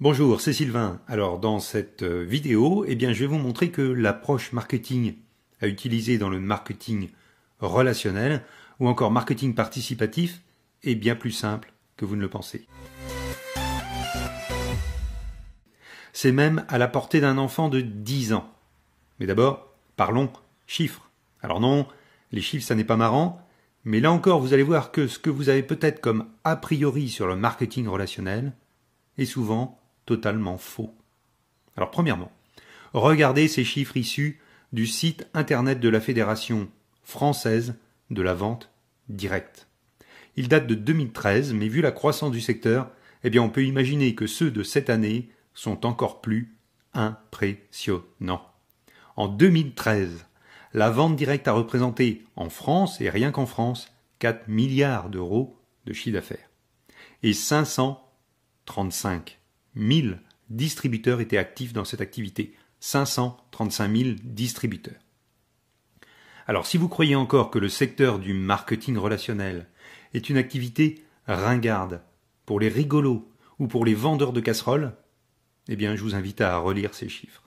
Bonjour, c'est Sylvain. Alors dans cette vidéo, je vais vous montrer que l'approche marketing à utiliser dans le marketing relationnel ou encore marketing participatif est bien plus simple que vous ne le pensez. C'est même à la portée d'un enfant de 10 ans. Mais d'abord, parlons chiffres. Alors non, les chiffres ça n'est pas marrant, mais là encore vous allez voir que ce que vous avez peut-être comme a priori sur le marketing relationnel est souvent totalement faux. Alors premièrement, regardez ces chiffres issus du site internet de la Fédération française de la vente directe. Ils datent de 2013, mais vu la croissance du secteur, on peut imaginer que ceux de cette année sont encore plus impressionnants. En 2013, la vente directe a représenté en France, et rien qu'en France, 4 milliards d'euros de chiffre d'affaires. Et 535 000 distributeurs étaient actifs dans cette activité. 535 000 distributeurs. Alors si vous croyez encore que le secteur du marketing relationnel est une activité ringarde pour les rigolos ou pour les vendeurs de casseroles, je vous invite à relire ces chiffres.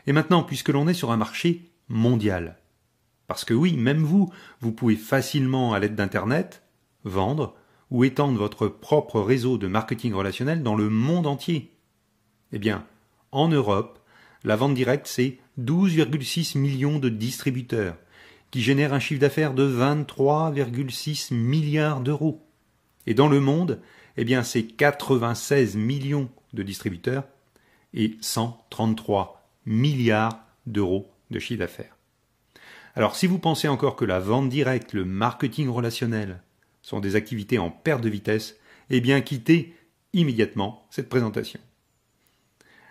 Et maintenant, puisque l'on est sur un marché mondial, parce que oui, même vous pouvez facilement, à l'aide d'Internet, vendre ou étendre votre propre réseau de marketing relationnel dans le monde entier. En Europe, la vente directe, c'est 12,6 millions de distributeurs qui génèrent un chiffre d'affaires de 23,6 milliards d'euros. Et dans le monde, c'est 96 millions de distributeurs et 133 milliards d'euros de chiffre d'affaires. Alors si vous pensez encore que la vente directe, le marketing relationnel sont des activités en perte de vitesse, quittez immédiatement cette présentation.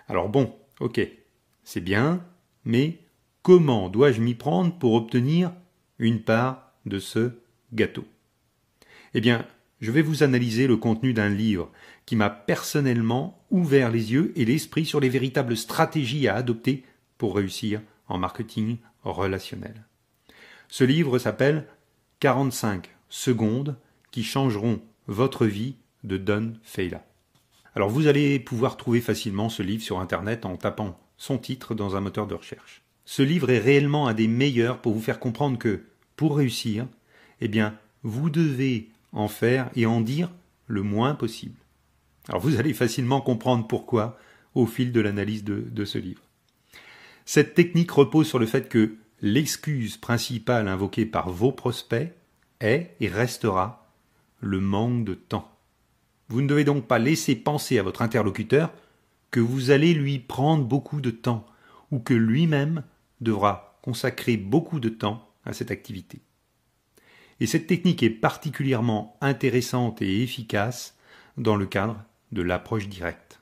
Alors bon, ok, c'est bien, mais comment dois-je m'y prendre pour obtenir une part de ce gâteau ? Je vais vous analyser le contenu d'un livre qui m'a personnellement ouvert les yeux et l'esprit sur les véritables stratégies à adopter pour réussir en marketing relationnel. Ce livre s'appelle 45 secondes qui changeront votre vie de Don Failla. Alors vous allez pouvoir trouver facilement ce livre sur Internet en tapant son titre dans un moteur de recherche. Ce livre est réellement un des meilleurs pour vous faire comprendre que, pour réussir, vous devez en faire et en dire le moins possible. Alors vous allez facilement comprendre pourquoi au fil de l'analyse de ce livre. Cette technique repose sur le fait que l'excuse principale invoquée par vos prospects est et restera le manque de temps. Vous ne devez donc pas laisser penser à votre interlocuteur que vous allez lui prendre beaucoup de temps ou que lui-même devra consacrer beaucoup de temps à cette activité. Et cette technique est particulièrement intéressante et efficace dans le cadre de l'approche directe.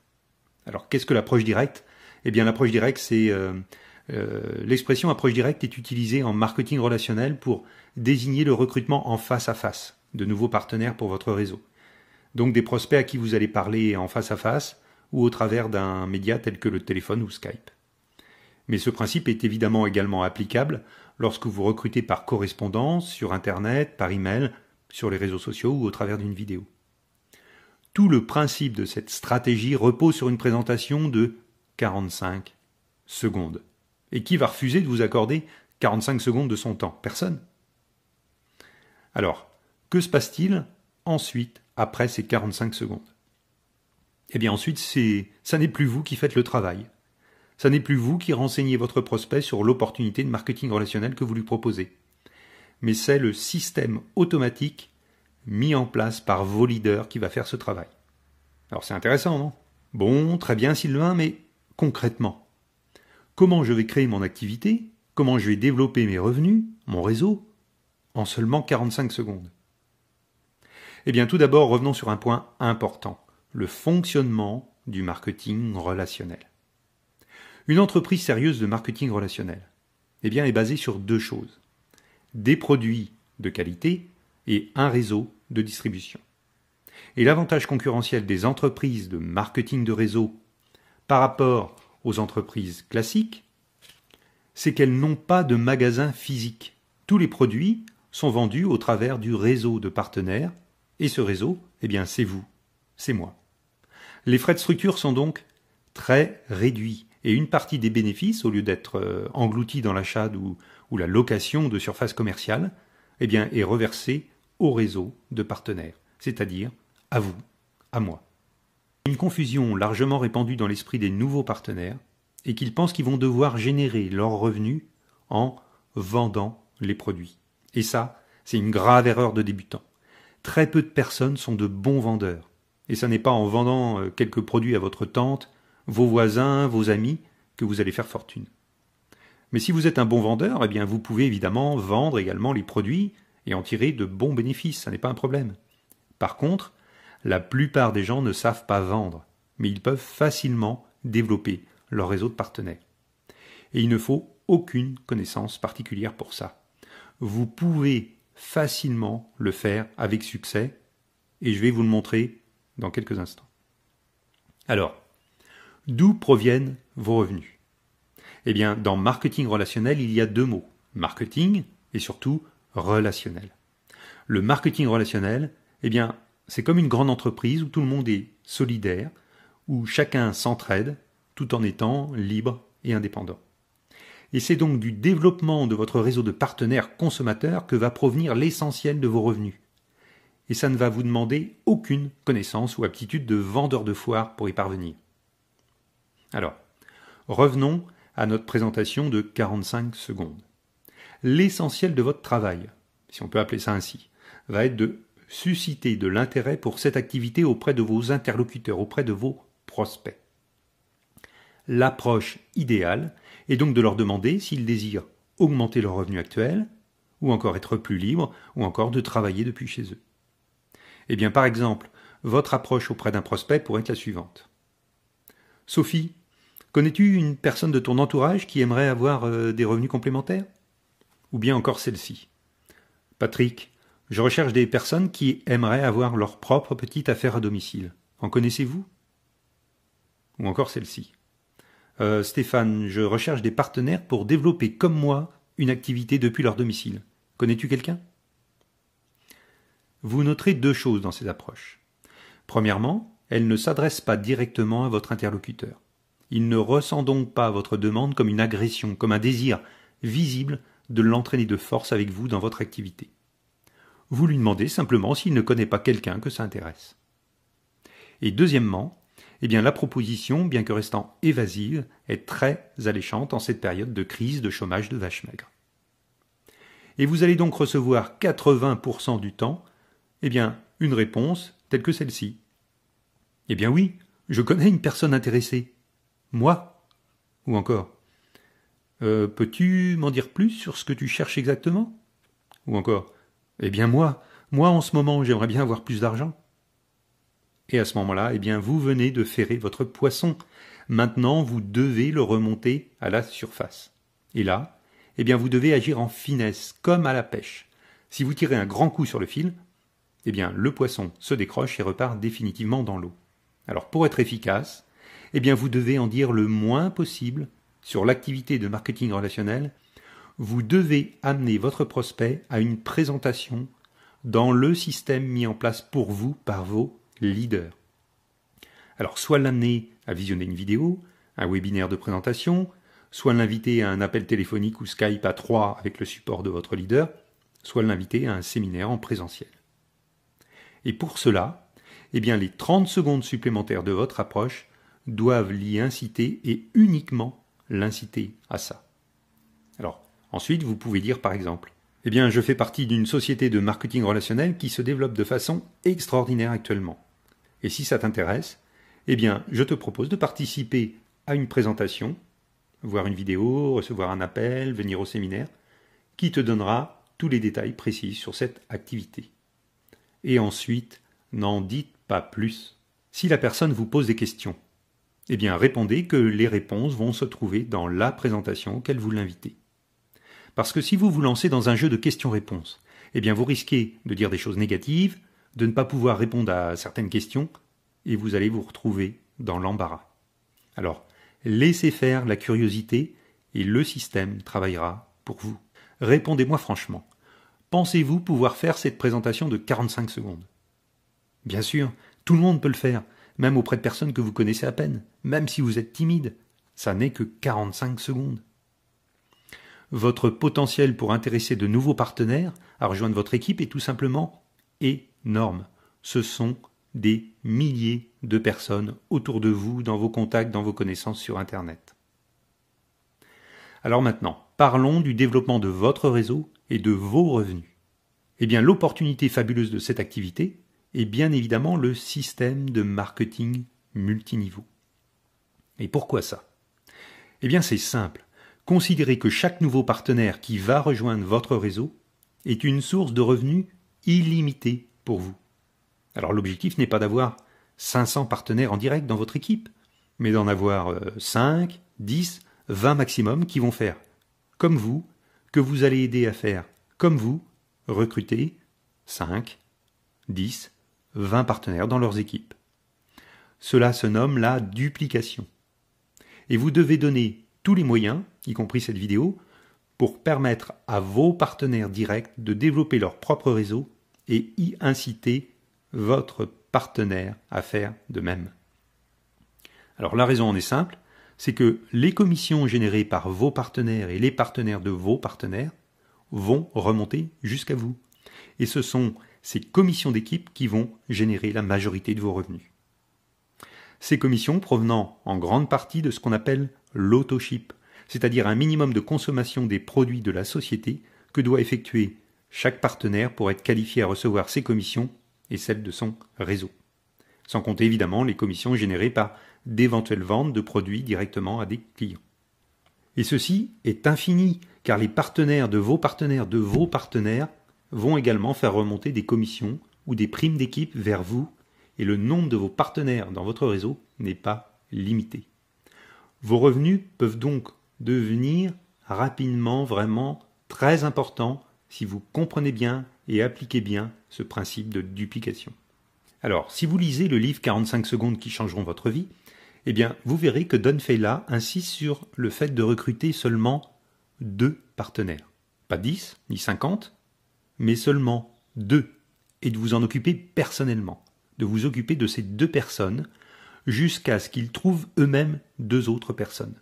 Alors qu'est-ce que l'approche directe ? L'approche directe, c'est l'expression approche directe est utilisée en marketing relationnel pour désigner le recrutement en face à face de nouveaux partenaires pour votre réseau. Donc des prospects à qui vous allez parler en face à face ou au travers d'un média tel que le téléphone ou Skype. Mais ce principe est évidemment également applicable lorsque vous recrutez par correspondance, sur Internet, par email, sur les réseaux sociaux ou au travers d'une vidéo. Tout le principe de cette stratégie repose sur une présentation de 45 secondes. Et qui va refuser de vous accorder 45 secondes de son temps ? Personne. Alors, que se passe-t-il ensuite, après ces 45 secondes ? Ensuite, ça n'est plus vous qui faites le travail. Ça n'est plus vous qui renseignez votre prospect sur l'opportunité de marketing relationnel que vous lui proposez. Mais c'est le système automatique mis en place par vos leaders qui va faire ce travail. Alors c'est intéressant, non ? Bon, très bien Sylvain, mais concrètement, comment je vais créer mon activité ? Comment je vais développer mes revenus, mon réseau, en seulement 45 secondes ? Tout d'abord, revenons sur un point important, le fonctionnement du marketing relationnel. Une entreprise sérieuse de marketing relationnel est basée sur deux choses, des produits de qualité et un réseau de distribution. Et l'avantage concurrentiel des entreprises de marketing de réseau par rapport aux entreprises classiques, c'est qu'elles n'ont pas de magasin physique. Tous les produits sont vendus au travers du réseau de partenaires et ce réseau, c'est vous, c'est moi. Les frais de structure sont donc très réduits et une partie des bénéfices, au lieu d'être engloutis dans l'achat ou la location de surface commerciale, eh bien, est reversée au réseau de partenaires, c'est-à-dire à vous, à moi. Une confusion largement répandue dans l'esprit des nouveaux partenaires est qu'ils pensent qu'ils vont devoir générer leurs revenus en vendant les produits. Et ça, c'est une grave erreur de débutant. Très peu de personnes sont de bons vendeurs. Et ce n'est pas en vendant quelques produits à votre tante, vos voisins, vos amis, que vous allez faire fortune. Mais si vous êtes un bon vendeur, eh bien vous pouvez évidemment vendre également les produits et en tirer de bons bénéfices, ça n'est pas un problème. Par contre, la plupart des gens ne savent pas vendre, mais ils peuvent facilement développer leur réseau de partenaires. Et il ne faut aucune connaissance particulière pour ça. Vous pouvez facilement le faire avec succès, et je vais vous le montrer dans quelques instants. Alors, d'où proviennent vos revenus? Eh bien, dans marketing relationnel, il y a deux mots, marketing et surtout relationnel. Le marketing relationnel, eh bien, c'est comme une grande entreprise où tout le monde est solidaire, où chacun s'entraide tout en étant libre et indépendant. Et c'est donc du développement de votre réseau de partenaires consommateurs que va provenir l'essentiel de vos revenus. Et ça ne va vous demander aucune connaissance ou aptitude de vendeur de foire pour y parvenir. Alors, revenons à notre présentation de 45 secondes. L'essentiel de votre travail, si on peut appeler ça ainsi, va être de susciter de l'intérêt pour cette activité auprès de vos interlocuteurs, auprès de vos prospects. L'approche idéale est donc de leur demander s'ils désirent augmenter leur revenu actuel, ou encore être plus libres, ou encore de travailler depuis chez eux. Eh bien, par exemple, votre approche auprès d'un prospect pourrait être la suivante. Sophie, connais-tu une personne de ton entourage qui aimerait avoir des revenus complémentaires? Ou bien encore celle-ci. Patrick, je recherche des personnes qui aimeraient avoir leur propre petite affaire à domicile. En connaissez-vous? Ou encore celle-ci. Stéphane, je recherche des partenaires pour développer comme moi une activité depuis leur domicile. Connais-tu quelqu'un? Vous noterez deux choses dans ces approches. Premièrement, elles ne s'adressent pas directement à votre interlocuteur. Il ne ressent donc pas votre demande comme une agression, comme un désir visible de l'entraîner de force avec vous dans votre activité. Vous lui demandez simplement s'il ne connaît pas quelqu'un que ça intéresse. Et deuxièmement, eh bien la proposition, bien que restant évasive, est très alléchante en cette période de crise, de chômage, de vache maigre. Et vous allez donc recevoir 80% du temps, eh bien, une réponse telle que celle-ci. Eh bien oui, je connais une personne intéressée. Moi? Ou encore, peux-tu m'en dire plus sur ce que tu cherches exactement? Ou encore, eh bien moi en ce moment, j'aimerais bien avoir plus d'argent. Et à ce moment-là, eh bien vous venez de ferrer votre poisson. Maintenant, vous devez le remonter à la surface. Et là, eh bien vous devez agir en finesse, comme à la pêche. Si vous tirez un grand coup sur le fil, eh bien le poisson se décroche et repart définitivement dans l'eau. Alors pour être efficace, eh bien vous devez en dire le moins possible sur l'activité de marketing relationnel. Vous devez amener votre prospect à une présentation dans le système mis en place pour vous par vos leaders. Alors soit l'amener à visionner une vidéo, un webinaire de présentation, soit l'inviter à un appel téléphonique ou Skype à 3 avec le support de votre leader, soit l'inviter à un séminaire en présentiel. Et pour cela, eh bien les 30 secondes supplémentaires de votre approche doivent l'y inciter et uniquement l'inciter à ça. Alors, ensuite, vous pouvez dire par exemple, eh bien je fais partie d'une société de marketing relationnel qui se développe de façon extraordinaire actuellement. Et si ça t'intéresse, eh bien je te propose de participer à une présentation, voir une vidéo, recevoir un appel, venir au séminaire, qui te donnera tous les détails précis sur cette activité. Et ensuite, n'en dites pas plus. Si la personne vous pose des questions, eh bien répondez que les réponses vont se trouver dans la présentation auquel vous l'invitez. Parce que si vous vous lancez dans un jeu de questions-réponses, eh bien vous risquez de dire des choses négatives, de ne pas pouvoir répondre à certaines questions, et vous allez vous retrouver dans l'embarras. Alors, laissez faire la curiosité et le système travaillera pour vous. Répondez-moi franchement. Pensez-vous pouvoir faire cette présentation de 45 secondes? Bien sûr, tout le monde peut le faire. même auprès de personnes que vous connaissez à peine, même si vous êtes timide. Ça n'est que 45 secondes. Votre potentiel pour intéresser de nouveaux partenaires à rejoindre votre équipe est tout simplement énorme. Ce sont des milliers de personnes autour de vous, dans vos contacts, dans vos connaissances sur Internet. Alors maintenant, parlons du développement de votre réseau et de vos revenus. Eh bien, l'opportunité fabuleuse de cette activité est bien évidemment le système de marketing multiniveau. Et pourquoi ça? Eh bien, c'est simple. Considérez que chaque nouveau partenaire qui va rejoindre votre réseau est une source de revenus illimitée pour vous. Alors l'objectif n'est pas d'avoir 500 partenaires en direct dans votre équipe, mais d'en avoir 5, 10, 20 maximum qui vont faire comme vous, que vous allez aider à faire comme vous, recruter 5, 10, 20 partenaires dans leurs équipes. Cela se nomme la duplication. Et vous devez donner tous les moyens, y compris cette vidéo, pour permettre à vos partenaires directs de développer leur propre réseau et y inciter votre partenaire à faire de même. Alors la raison en est simple, c'est que les commissions générées par vos partenaires et les partenaires de vos partenaires vont remonter jusqu'à vous. Et ce sont ces commissions d'équipe qui vont générer la majorité de vos revenus. Ces commissions provenant en grande partie de ce qu'on appelle l'autoship, c'est-à-dire un minimum de consommation des produits de la société que doit effectuer chaque partenaire pour être qualifié à recevoir ses commissions et celles de son réseau. Sans compter évidemment les commissions générées par d'éventuelles ventes de produits directement à des clients. Et ceci est infini, car les partenaires de vos partenaires vont également faire remonter des commissions ou des primes d'équipe vers vous, et le nombre de vos partenaires dans votre réseau n'est pas limité. Vos revenus peuvent donc devenir rapidement vraiment très importants si vous comprenez bien et appliquez bien ce principe de duplication. Alors, si vous lisez le livre 45 secondes qui changeront votre vie, eh bien, vous verrez que Don Failla insiste sur le fait de recruter seulement 2 partenaires. Pas 10, ni 50, mais seulement 2. Et de vous en occuper personnellement. De vous occuper de ces 2 personnes jusqu'à ce qu'ils trouvent eux-mêmes 2 autres personnes.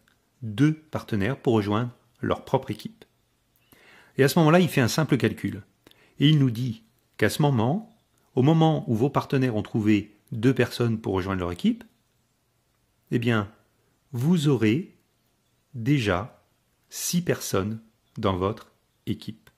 2 partenaires pour rejoindre leur propre équipe. Et à ce moment-là, il fait un simple calcul. Et il nous dit qu'à ce moment, au moment où vos partenaires ont trouvé 2 personnes pour rejoindre leur équipe, eh bien, vous aurez déjà 6 personnes dans votre équipe.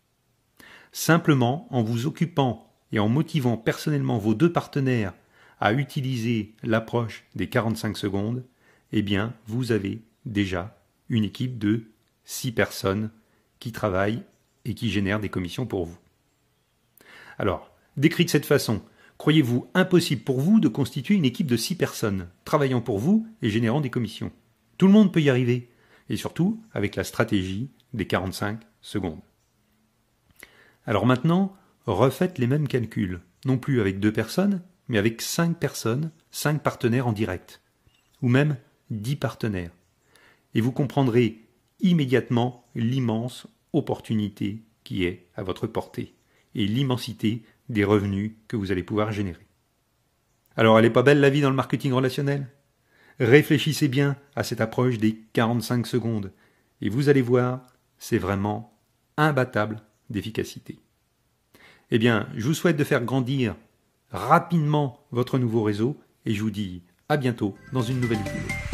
Simplement, en vous occupant et en motivant personnellement vos 2 partenaires à utiliser l'approche des 45 secondes, eh bien, vous avez déjà une équipe de 6 personnes qui travaillent et qui génèrent des commissions pour vous. Alors, décrit de cette façon, croyez-vous impossible pour vous de constituer une équipe de 6 personnes, travaillant pour vous et générant des commissions? Tout le monde peut y arriver, et surtout avec la stratégie des 45 secondes. Alors maintenant, refaites les mêmes calculs, non plus avec 2 personnes, mais avec 5 personnes, 5 partenaires en direct, ou même 10 partenaires. Et vous comprendrez immédiatement l'immense opportunité qui est à votre portée, et l'immensité des revenus que vous allez pouvoir générer. Alors, elle n'est pas belle la vie dans le marketing relationnel? Réfléchissez bien à cette approche des 45 secondes, et vous allez voir, c'est vraiment imbattable d'efficacité. Eh bien, je vous souhaite de faire grandir rapidement votre nouveau réseau, et je vous dis à bientôt dans une nouvelle vidéo.